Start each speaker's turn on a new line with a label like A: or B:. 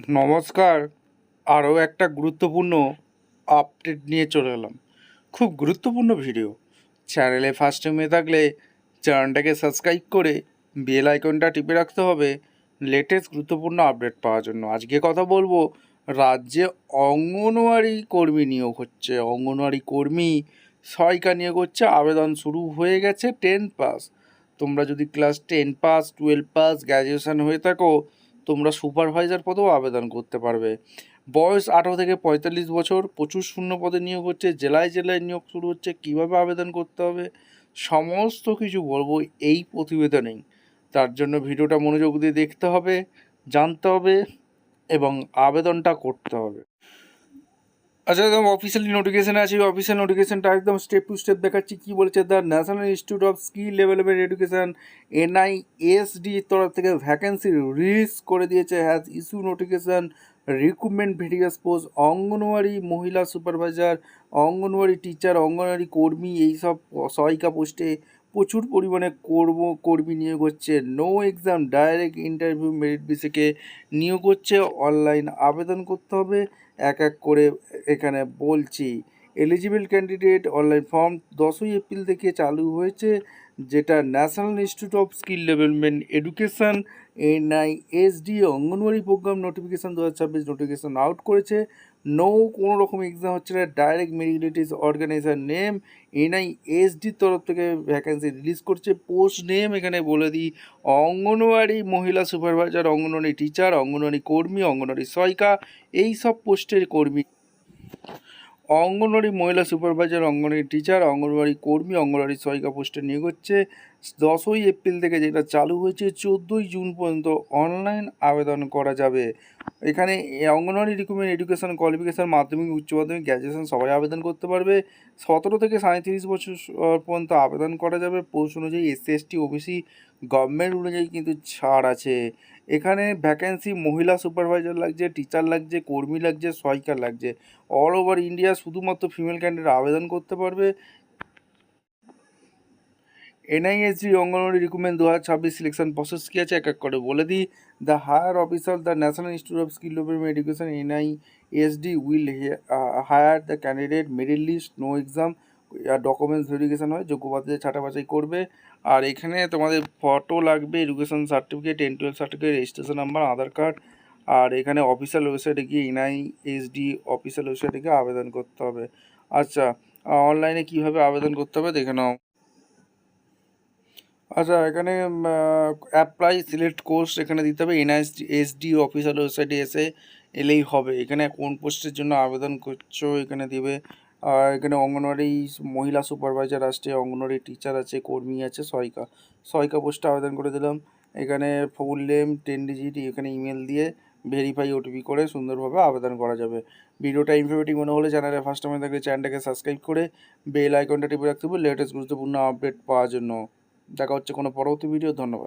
A: নমস্কার। আরও একটা গুরুত্বপূর্ণ আপডেট নিয়ে চলে এলাম। খুব গুরুত্বপূর্ণ ভিডিও। চ্যানেলে ফার্স্ট টাইম হয়ে থাকলে চ্যানেলটাকে সাবস্ক্রাইব করে বেল আইকনটা টিপে রাখতে হবে লেটেস্ট গুরুত্বপূর্ণ আপডেট পাওয়ার জন্য। আজকে কথা বলবো রাজ্যে অঙ্গনওয়াড়ি কর্মী নিয়োগ হচ্ছে। অঙ্গনওয়াড়ি কর্মী সহায়িকা নিয়োগ হচ্ছে। আবেদন শুরু হয়ে গেছে 10 পাস। তোমরা যদি ক্লাস 10 পাস, 12 পাস, গ্র্যাজুয়েশন হয়ে থাকো, তোমরা সুপারভাইজার পদেও আবেদন করতে পারবে। বয়স 18 থেকে 45 বছর। প্রচুর শূন্য পদে নিয়োগ হচ্ছে। জেলায় জেলায় নিয়োগ শুরু হচ্ছে। কীভাবে আবেদন করতে হবে সমস্ত কিছু বলবো এই প্রতিবেদনেই। তার জন্য ভিডিওটা মনোযোগ দিয়ে দেখতে হবে, জানতে হবে এবং আবেদনটা করতে হবে। আচ্ছা, একদম অফিসিয়ালি নোটিফিকেশানে আছে। অফিসিয়াল নোটিফিকেশানটা একদম স্টেপ টু স্টেপ দেখাচ্ছি কী বলেছে। The National Institute of Skill Development education NISD তরফ থেকে ভ্যাকেন্সি রিলিজ করে দিয়েছে। Has issue notification recruitment various post anganwadi মহিলা সুপারভাইজার, অঙ্গনওয়াড়ি টিচার, অঙ্গনওয়াড়ি কর্মী, এইসব সহায়িকা পোস্টে প্রচুর পরিমাণে কর্মী নিয়োগ হচ্ছে। No exam, direct interview, merit বেসিকে নিয়োগ হচ্ছে। অনলাইন আবেদন করতে হবে। এক এক করে এখানে বলছি। এলিজিবল ক্যান্ডিডেট অনলাইন ফর্ম 10ই এপ্রিল থেকে চালু হয়েছে, যেটা National Institute of Skill Development education NISD Anganwadi program notification 2026 notification out করেছে। নো কোনো রকম এক্সাম হচ্ছে না। Direct merit is organiser name. NISD তরফ থেকে ভ্যাকেন্সি রিলিজ করছে। পোস্ট নেম এখানে বলে দিই, অঙ্গনওয়াড়ি মহিলা সুপারভাইজার, অঙ্গনওয়াড়ি টিচার, অঙ্গনওয়াড়ি কর্মী, অঙ্গনওয়াড়ি সহায়িকা, এই সব পোস্টের কর্মী। অঙ্গনওয়াড়ি মহিলা সুপারভাইজার, অঙ্গনওয়াড়ি টিচার, অঙ্গনওয়াড়ি কর্মী, অঙ্গনওয়াড়ি সহায়িকা পোস্টে নিয়োগ হচ্ছে। 10ই এপ্রিল থেকে যেটা চালু হয়েছে 14ই জুন পর্যন্ত অনলাইন আবেদন করা যাবে। এখানে অঙ্গনওয়াড়ি রিক্রুটমেন্ট এডুকেশান কোয়ালিফিকেশান মাধ্যমিক, উচ্চ মাধ্যমিক, গ্র্যাজুয়েশন সবাই আবেদন করতে পারবে। 17 থেকে 37 বছর পর্যন্ত আবেদন করা যাবে। পোস্ট অনুযায়ী SC ST OBC গভর্নমেন্ট অনুযায়ী কিন্তু ছাড় আছে। এখানে ভ্যাকেন্সি মহিলা সুপারভাইজার লাগছে, টিচার লাগছে, কর্মী লাগছে, সহায়িকা লাগছে। অল ওভার ইন্ডিয়া শুধুমাত্র ফিমেল ক্যান্ডিডেট আবেদন করতে পারবে। NISD Anganwadi recruitment 2026 selection process কী আছে এক এক করে বলে দিই। The higher officer the National Institute of Skill Development education NISD will hire the candidate, merit list, no exam, documents verification হয়, যোগ্য প্রার্থীদের ছাঁটা বাছাই করবে। আর এখানে তোমাদের ফটো লাগবে, education certificate, 10-12 certificate, registration number, Aadhaar card. আর এখানে অফিসিয়াল ওয়েবসাইটে গিয়ে NISD অফিসিয়াল ওয়েবসাইটে গিয়ে আবেদন করতে হবে। আচ্ছা, অনলাইনে কীভাবে আবেদন করতে হবে দেখে নাও। আচ্ছা, এখানে অ্যাপ্লাই সিলেক্ট কোর্স এখানে দিতে হবে। NISD অফিসিয়াল ওয়েবসাইটে এসে এলেই হবে। এখানে কোন পোস্টের জন্য আবেদন করছো এখানে দিবে। এখানে অঙ্গনওয়াড়ি মহিলা সুপারভাইজার আসছে, অঙ্গনওয়াড়ি টিচার আছে, কর্মী আছে, সহায়িকা পোস্টে আবেদন করে দিলাম। এখানে ফুল নেম 10 ডিজিট এখানে ইমেল দিয়ে ভেরিফাই OTP করে সুন্দরভাবে আবেদন করা যাবে। ভিডিওটা ইনফরমেটিভ মনে হলে চ্যানেলে ফার্স্ট টাইম থাকলে চ্যানেলটাকে সাবস্ক্রাইব করে বেল আইকনটা টিপে রাখতে হবে লেটেস্ট গুরুত্বপূর্ণ আপডেট পাওয়ার জন্য। দেখা হচ্ছে কোনো পরবর্তী ভিডিও। ধন্যবাদ।